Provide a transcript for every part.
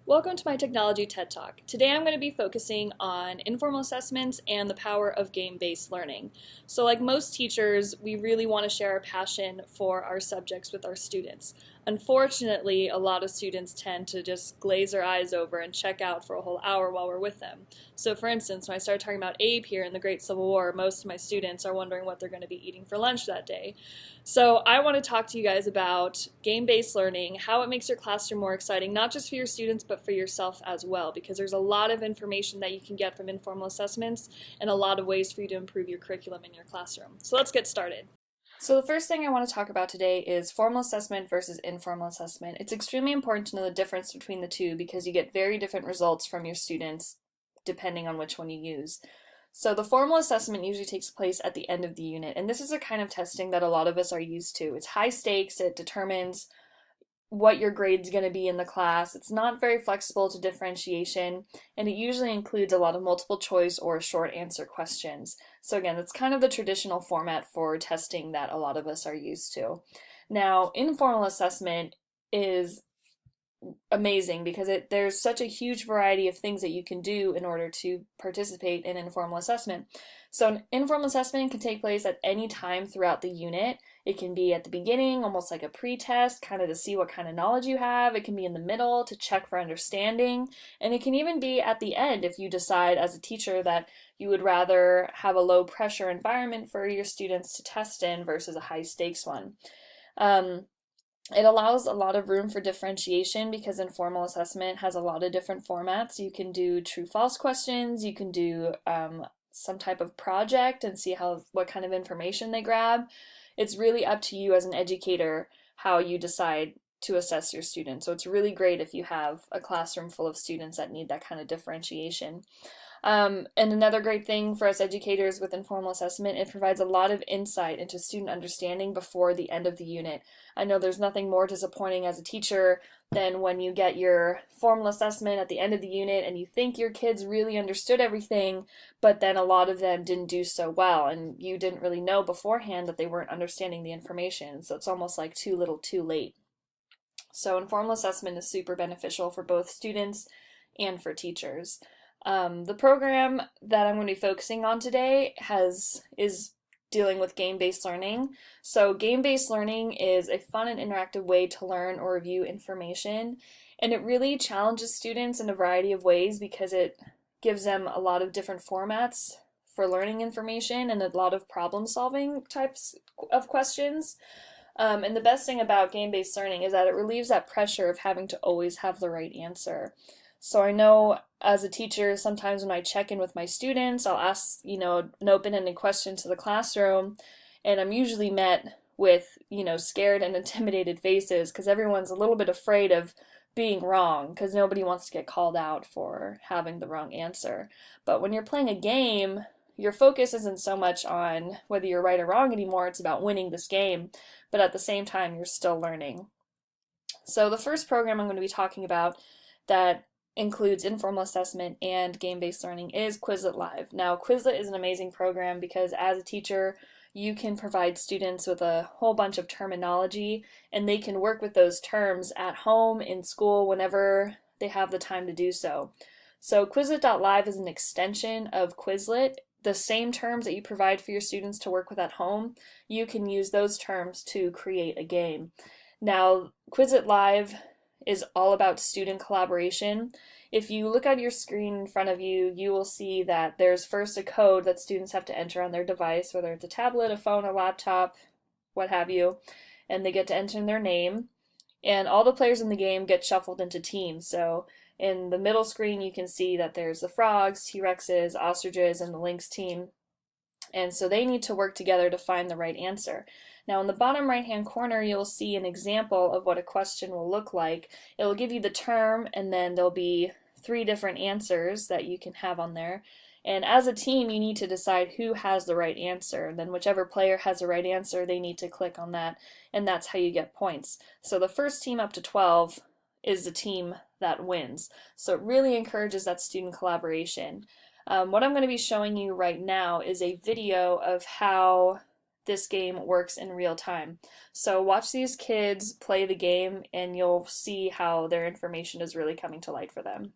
Welcome to my Technology TED Talk. Today I'm going to be focusing on informal assessments and the power of game-based learning. So like most teachers, we really want to share our passion for our subjects with our students. Unfortunately, a lot of students tend to just glaze their eyes over and check out for a whole hour while we're with them. So for instance, when I started talking about Abe here in the Great Civil War, most of my students are wondering what they're going to be eating for lunch that day. So I want to talk to you guys about game-based learning, how it makes your classroom more exciting, not just for your students, but for yourself as well, because there's a lot of information that you can get from informal assessments and a lot of ways for you to improve your curriculum in your classroom. So let's get started. So the first thing I want to talk about today is formal assessment versus informal assessment. It's extremely important to know the difference between the two because you get very different results from your students depending on which one you use. So the formal assessment usually takes place at the end of the unit, and this is a kind of testing that a lot of us are used to. It's high stakes, it determines what your grade's going to be in the class. It's not very flexible to differentiation, and it usually includes a lot of multiple choice or short answer questions. So again, that's kind of the traditional format for testing that a lot of us are used to. Now, informal assessment is amazing because there's such a huge variety of things that you can do in order to participate in informal assessment. So an informal assessment can take place at any time throughout the unit. It can be at the beginning, almost like a pre-test, kind of to see what kind of knowledge you have. It can be in the middle to check for understanding. And it can even be at the end if you decide as a teacher that you would rather have a low pressure environment for your students to test in versus a high stakes one. It allows a lot of room for differentiation because informal assessment has a lot of different formats. You can do true-false questions, you can do some type of project and see what kind of information they grab. It's really up to you as an educator how you decide to assess your students. So it's really great if you have a classroom full of students that need that kind of differentiation. And another great thing for us educators with informal assessment, it provides a lot of insight into student understanding before the end of the unit. I know there's nothing more disappointing as a teacher than when you get your formal assessment at the end of the unit and you think your kids really understood everything, but then a lot of them didn't do so well and you didn't really know beforehand that they weren't understanding the information. So it's almost like too little too late. So informal assessment is super beneficial for both students and for teachers. The program that I'm going to be focusing on today is dealing with game-based learning. So game-based learning is a fun and interactive way to learn or review information, and it really challenges students in a variety of ways because it gives them a lot of different formats for learning information and a lot of problem-solving types of questions. And the best thing about game-based learning is that it relieves that pressure of having to always have the right answer. So I know as a teacher, sometimes when I check in with my students, I'll ask, an open-ended question to the classroom, and I'm usually met with, scared and intimidated faces because everyone's a little bit afraid of being wrong because nobody wants to get called out for having the wrong answer. But when you're playing a game, your focus isn't so much on whether you're right or wrong anymore, it's about winning this game, but at the same time, you're still learning. So the first program I'm going to be talking about that includes informal assessment and game-based learning is Quizlet Live. Now, Quizlet is an amazing program because as a teacher, you can provide students with a whole bunch of terminology and they can work with those terms at home, in school, whenever they have the time to do so. So Quizlet.live is an extension of Quizlet. The same terms that you provide for your students to work with at home, you can use those terms to create a game. Now, Quizlet Live is all about student collaboration. If you look at your screen in front of you, you will see that there's first a code that students have to enter on their device, whether it's a tablet, a phone, a laptop, what have you, and they get to enter in their name. And all the players in the game get shuffled into teams. So in the middle screen, you can see that there's the frogs, T-Rexes, ostriches, and the lynx team. And so they need to work together to find the right answer. Now in the bottom right hand corner you'll see an example of what a question will look like. It will give you the term and then there'll be 3 different answers that you can have on there. And as a team you need to decide who has the right answer. And then whichever player has the right answer they need to click on that and that's how you get points. So the first team up to 12 is the team that wins. So it really encourages that student collaboration. What I'm going to be showing you right now is a video of how this game works in real time. So watch these kids play the game and you'll see how their information is really coming to light for them.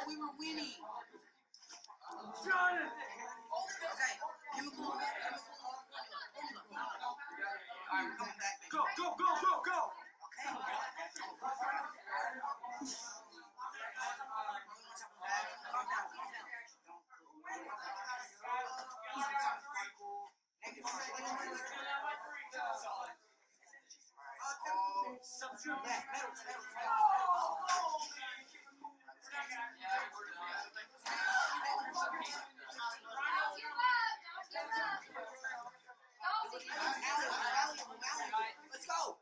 We were winning. Go, go, go, go, go! Let's go!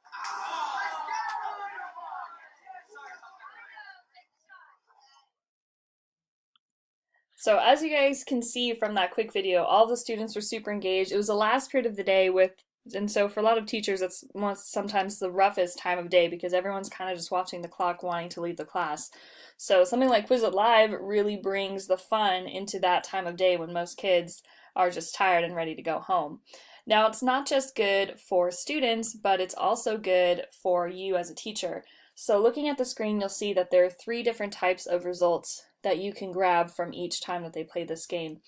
So as you guys can see from that quick video, all the students were super engaged. It was the last period of the day and so for a lot of teachers, it's sometimes the roughest time of day because everyone's kind of just watching the clock wanting to leave the class. So something like Quizlet Live really brings the fun into that time of day when most kids are just tired and ready to go home. Now, it's not just good for students, but it's also good for you as a teacher. So looking at the screen, you'll see that there are 3 different types of results that you can grab from each time that they play this game.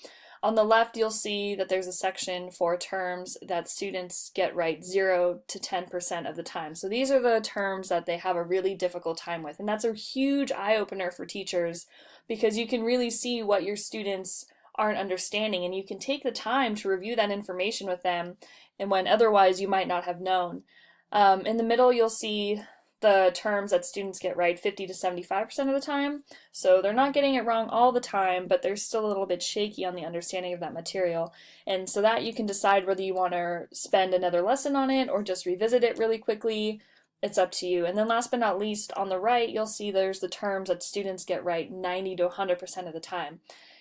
On the left, you'll see that there's a section for terms that students get right 0 to 10% of the time. So these are the terms that they have a really difficult time with. And that's a huge eye-opener for teachers because you can really see what your students aren't understanding and you can take the time to review that information with them and when otherwise you might not have known. In the middle, you'll see the terms that students get right 50 to 75% of the time. So they're not getting it wrong all the time, but they're still a little bit shaky on the understanding of that material. And so that you can decide whether you want to spend another lesson on it or just revisit it really quickly. It's up to you. And then last but not least, on the right, you'll see there's the terms that students get right 90 to 100% of the time.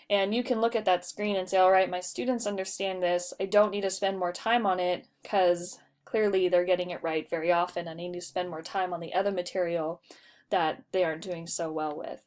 And you can look at that screen and say, all right, my students understand this. I don't need to spend more time on it because clearly they're getting it right very often. I need to spend more time on the other material that they aren't doing so well with.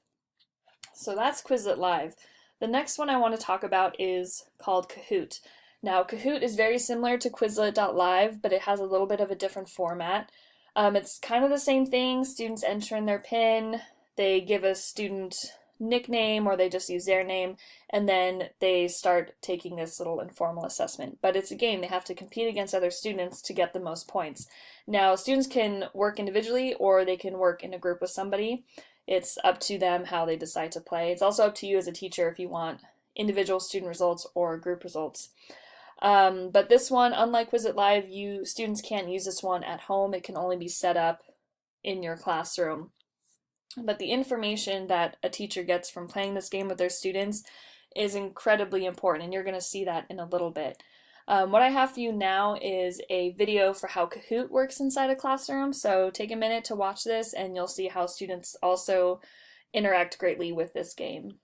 So that's Quizlet Live. The next one I want to talk about is called Kahoot. Now, Kahoot is very similar to Quizlet.live, but it has a little bit of a different format. It's kind of the same thing. Students enter in their PIN, they give a student nickname or they just use their name, and then they start taking this little informal assessment. But it's a game. They have to compete against other students to get the most points. Now, students can work individually or they can work in a group with somebody. It's up to them how they decide to play. It's also up to you as a teacher if you want individual student results or group results. But this one, unlike Quizlet Live, students can't use this one at home. It can only be set up in your classroom. But the information that a teacher gets from playing this game with their students is incredibly important, and you're going to see that in a little bit. What I have for you now is a video for how Kahoot works inside a classroom, so take a minute to watch this and you'll see how students also interact greatly with this game.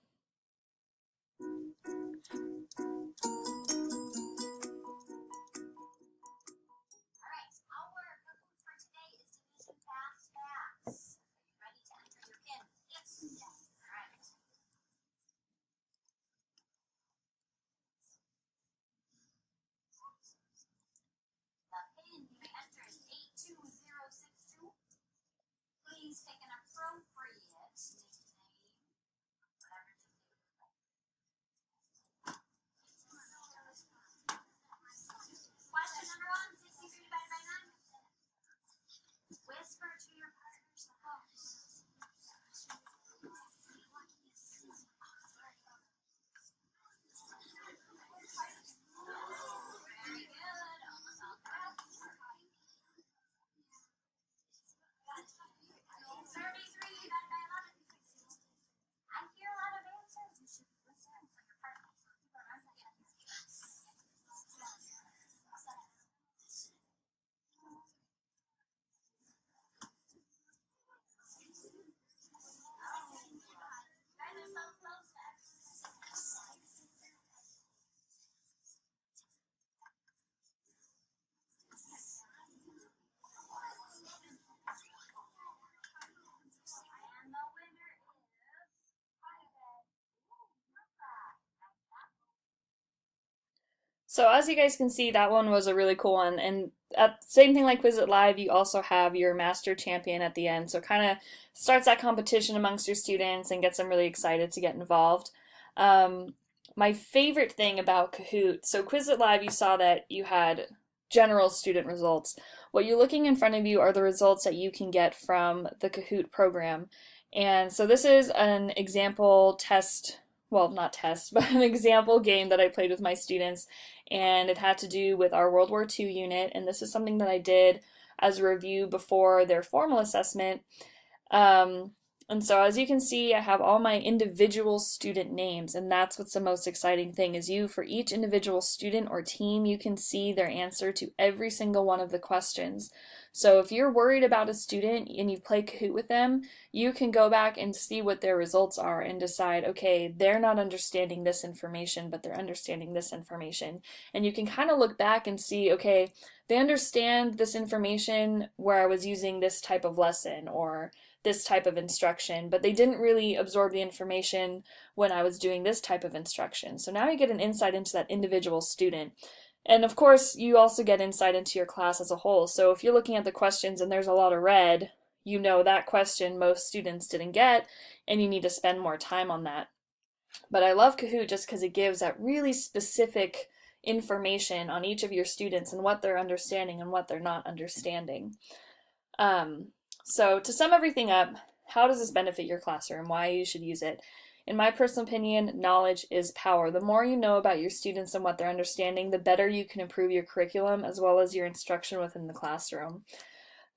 please pick an appropriate nickname. Question number 1, 63 divided by 9. Whisper to your partners the house. Very good. Almost all correct. 33 divided by 11. I hear a lot of answers. You should listen for your partners. Guys are so close to and the winner is private. So as you guys can see, that one was a really cool one, and same thing like Quizlet Live, you also have your master champion at the end, so it kind of starts that competition amongst your students and gets them really excited to get involved. My favorite thing about Kahoot, so Quizlet Live, you saw that you had general student results. What you're looking in front of you are the results that you can get from the Kahoot program. And so this is an example test, well, not test, but an example game that I played with my students, and it had to do with our World War II unit, and this is something that I did as a review before their formal assessment. And so as you can see, I have all my individual student names, and that's what's the most exciting thing is for each individual student or team, you can see their answer to every single one of the questions. So if you're worried about a student and you play Kahoot with them, you can go back and see what their results are and decide, okay, they're not understanding this information, but they're understanding this information. And you can kind of look back and see, okay, they understand this information where I was using this type of lesson or this type of instruction, but they didn't really absorb the information when I was doing this type of instruction. So now you get an insight into that individual student. And of course, you also get insight into your class as a whole. So if you're looking at the questions and there's a lot of red, you know that question most students didn't get, and you need to spend more time on that. But I love Kahoot just because it gives that really specific information on each of your students and what they're understanding and what they're not understanding. So to sum everything up, how does this benefit your classroom? Why you should use it? In my personal opinion, knowledge is power. The more you know about your students and what they're understanding, the better you can improve your curriculum as well as your instruction within the classroom.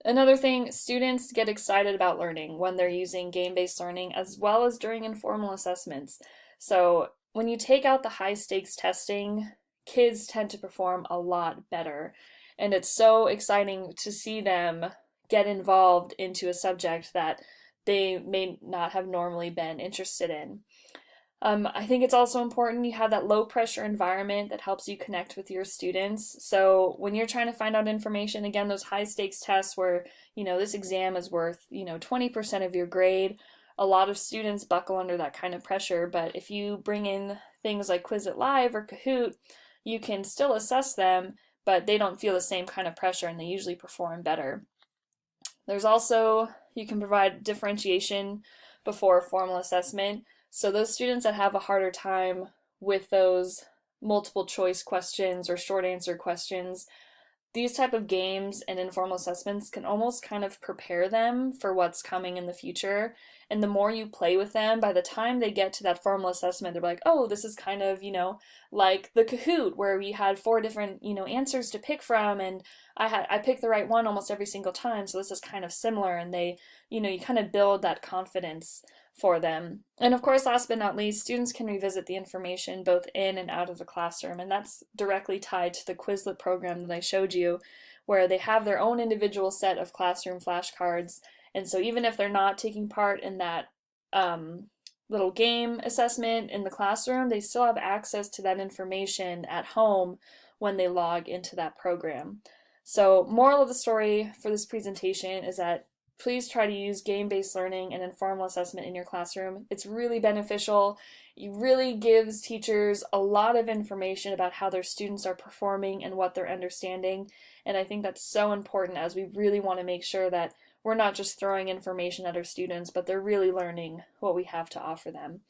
Another thing, students get excited about learning when they're using game-based learning as well as during informal assessments. So when you take out the high-stakes testing, kids tend to perform a lot better. And it's so exciting to see them get involved into a subject that they may not have normally been interested in. I think it's also important you have that low pressure environment that helps you connect with your students. So when you're trying to find out information, again, those high stakes tests where, this exam is worth, 20% of your grade, a lot of students buckle under that kind of pressure. But if you bring in things like Quizlet Live or Kahoot, you can still assess them, but they don't feel the same kind of pressure and they usually perform better. There's also, you can provide differentiation before formal assessment. So those students that have a harder time with those multiple choice questions or short answer questions, these type of games and informal assessments can almost kind of prepare them for what's coming in the future. And the more you play with them, by the time they get to that formal assessment, they're like, oh, this is kind of, like the Kahoot where we had 4 different, answers to pick from, and I picked the right one almost every single time. So this is kind of similar, and they, you kind of build that confidence for them. And of course, last but not least, students can revisit the information both in and out of the classroom, and that's directly tied to the Quizlet program that I showed you, where they have their own individual set of classroom flashcards, and so even if they're not taking part in that little game assessment in the classroom, they still have access to that information at home when they log into that program. So moral of the story for this presentation is that please try to use game-based learning and informal assessment in your classroom. It's really beneficial. It really gives teachers a lot of information about how their students are performing and what they're understanding. And I think that's so important as we really want to make sure that we're not just throwing information at our students, but they're really learning what we have to offer them.